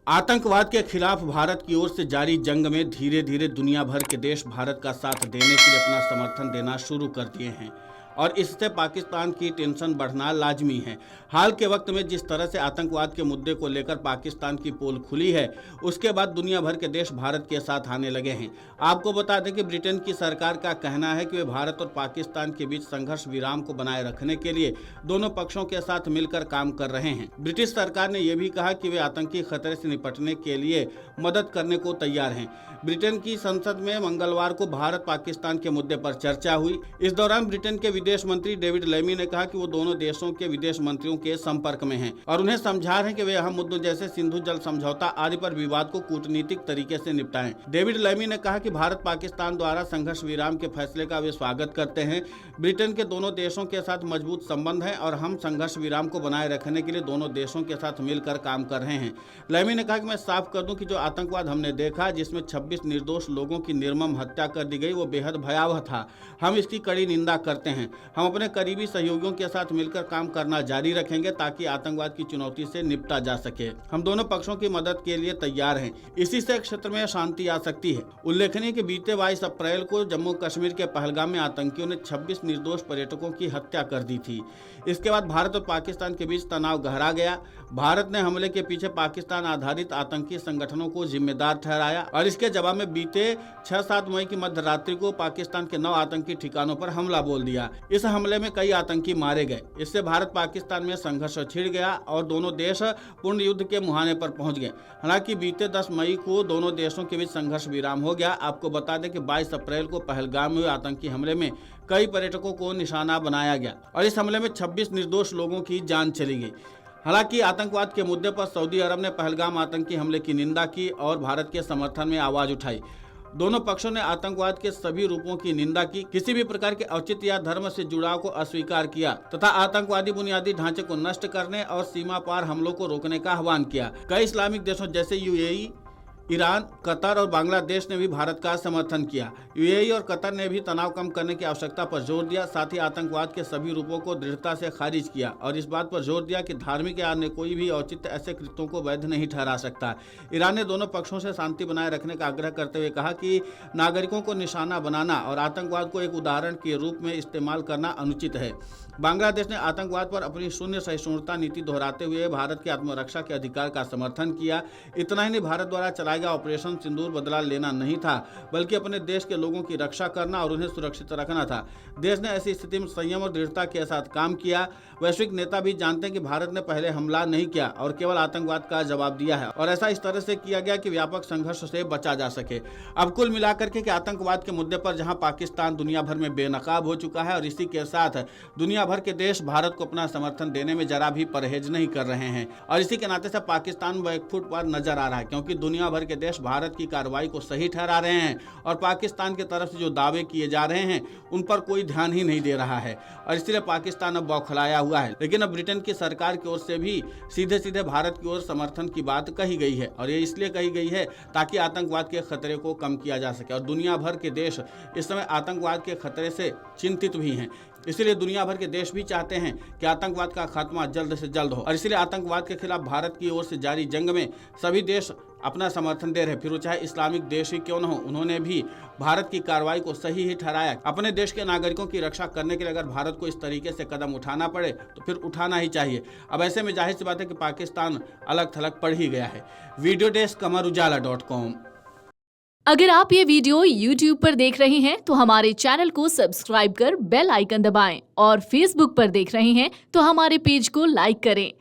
आतंकवाद के खिलाफ भारत की ओर से जारी जंग में धीरे धीरे दुनिया भर के देश भारत का साथ देने के लिए अपना समर्थन देना शुरू कर दिए हैं और इससे पाकिस्तान की टेंशन बढ़ना लाजमी है। हाल के वक्त में जिस तरह से आतंकवाद के मुद्दे को लेकर पाकिस्तान की पोल खुली है, उसके बाद दुनिया भर के देश भारत के साथ आने लगे हैं। आपको बता दें कि ब्रिटेन की सरकार का कहना है कि वे भारत और पाकिस्तान के बीच संघर्ष विराम को बनाए रखने के लिए दोनों पक्षों के साथ मिलकर काम कर रहे हैं। ब्रिटिश सरकार ने यह भी कहा कि वे आतंकी खतरे से निपटने के लिए मदद करने को तैयार हैं। ब्रिटेन की संसद में मंगलवार को भारत पाकिस्तान के मुद्दे पर चर्चा हुई। इस दौरान ब्रिटेन के विदेश मंत्री डेविड लेमी ने कहा कि वो दोनों देशों के विदेश मंत्रियों के संपर्क में हैं और उन्हें समझा रहे हैं कि वे अहम मुद्दों जैसे सिंधु जल समझौता आदि पर विवाद को कूटनीतिक तरीके से निपटाएं। डेविड लेमी ने कहा कि भारत पाकिस्तान द्वारा संघर्ष विराम के फैसले का वे स्वागत करते हैं। ब्रिटेन के दोनों देशों के साथ मजबूत संबंध है और हम संघर्ष विराम को बनाए रखने के लिए दोनों देशों के साथ मिलकर काम कर रहे हैं। लेमी ने कहा कि मैं साफ कर दूं कि जो आतंकवाद हमने देखा, जिसमें 26 निर्दोष लोगों की निर्मम हत्या कर दी गई, वो बेहद भयावह था। हम इसकी कड़ी निंदा करते हैं। हम अपने करीबी सहयोगियों के साथ मिलकर काम करना जारी रखेंगे ताकि आतंकवाद की चुनौती से निपटा जा सके। हम दोनों पक्षों की मदद के लिए तैयार हैं। इसी से क्षेत्र में शांति आ सकती है। उल्लेखनीय कि बीते 22 अप्रैल को जम्मू कश्मीर के पहलगाम में आतंकियों ने 26 निर्दोष पर्यटकों की हत्या कर दी थी। इसके बाद भारत और पाकिस्तान के बीच तनाव गहरा गया। भारत ने हमले के पीछे पाकिस्तान आधारित आतंकी संगठनों को जिम्मेदार ठहराया और इसके जवाब में बीते 6-7 मई की मध्य रात्रि को पाकिस्तान के 9 आतंकी ठिकानों पर हमला बोल दिया। इस हमले में कई आतंकी मारे गए। इससे भारत पाकिस्तान में संघर्ष छिड़ गया और दोनों देश पूर्ण युद्ध के मुहाने पर पहुंच गए। हालांकि बीते 10 मई को दोनों देशों के बीच संघर्ष विराम हो गया। आपको बता दें कि 22 अप्रैल को पहलगाम में हुए आतंकी हमले में कई पर्यटकों को निशाना बनाया गया और इस हमले में 26 निर्दोष लोगों की जान चली गई। हालांकि आतंकवाद के मुद्दे पर सऊदी अरब ने पहलगाम आतंकी हमले की निंदा की और भारत के समर्थन में आवाज उठाई। दोनों पक्षों ने आतंकवाद के सभी रूपों की निंदा की, किसी भी प्रकार के औचित्य या धर्म से जुड़ाव को अस्वीकार किया तथा आतंकवादी बुनियादी ढांचे को नष्ट करने और सीमा पार हमलों को रोकने का आह्वान किया। कई इस्लामिक देशों जैसे यूएई, ईरान, कतर और बांग्लादेश ने भी भारत का समर्थन किया। यूएई और कतर ने भी तनाव कम करने की आवश्यकता पर जोर दिया। साथ ही आतंकवाद के सभी रूपों को दृढ़ता से खारिज किया और इस बात पर जोर दिया कि धार्मिक या अन्य कोई भी औचित्य ऐसे कृत्यों को वैध नहीं ठहरा सकता। ईरान ने दोनों पक्षों से शांति बनाए रखने का आग्रह करते हुए कहा कि नागरिकों को निशाना बनाना और आतंकवाद को एक उदाहरण के रूप में इस्तेमाल करना अनुचित है। बांग्लादेश ने आतंकवाद पर अपनी शून्य सहिष्णुता नीति दोहराते हुए भारत के आत्मरक्षा के अधिकार का समर्थन किया। इतना ही नहीं, भारत द्वारा चलाए गए ऑपरेशन सिंदूर बदला लेना नहीं था, बल्कि अपने देश के लोगों की रक्षा करना और उन्हें सुरक्षित रखना था। देश ने ऐसी स्थिति में संयम और दृढ़ता के साथ काम किया। वैश्विक नेता भी जानते हैं कि भारत ने पहले हमला नहीं किया और केवल आतंकवाद का जवाब दिया है और ऐसा इस तरह से किया गया कि व्यापक संघर्ष से बचा जा सके। अब कुल मिलाकर के आतंकवाद के मुद्दे पर जहां पाकिस्तान दुनिया भर में बेनकाब हो चुका है और इसी के साथ दुनिया भर के देश भारत को अपना समर्थन देने में जरा भी परहेज नहीं कर रहे हैं और इसी के नाते से पाकिस्तान बैकफुट पर नजर आ रहा है, क्योंकि दुनिया भर के देश भारत की कार्रवाई को सही ठहरा रहे हैं और पाकिस्तान की तरफ से जो दावे किए जा रहे हैं उन पर कोई ध्यान ही नहीं दे रहा है और इसलिए पाकिस्तान अब बौखलाया हुआ है। लेकिन अब ब्रिटेन की सरकार की ओर से भी सीधे सीधे भारत की ओर समर्थन की बात कही गई है और ये इसलिए कही गई है ताकि आतंकवाद के खतरे को कम किया जा सके और दुनिया भर के देश इस समय आतंकवाद के खतरे से चिंतित भी हैं। इसलिए दुनिया भर के देश भी चाहते हैं कि आतंकवाद का खात्मा जल्द से जल्द हो और इसलिए आतंकवाद के खिलाफ भारत की ओर से जारी जंग में सभी देश अपना समर्थन दे रहे हैं, फिर वो चाहे इस्लामिक देश ही क्यों न हो। उन्होंने भी भारत की कार्रवाई को सही ही ठहराया। अपने देश के नागरिकों की रक्षा करने के लिए अगर भारत को इस तरीके से कदम उठाना पड़े तो फिर उठाना ही चाहिए। अब ऐसे में जाहिर सी बात है कि पाकिस्तान अलग थलग पड़ ही गया है। Video desk amarujala.com। अगर आप ये वीडियो YouTube पर देख रहे हैं तो हमारे चैनल को सब्सक्राइब कर बेल आइकन दबाएं और Facebook पर देख रहे हैं तो हमारे पेज को लाइक करें।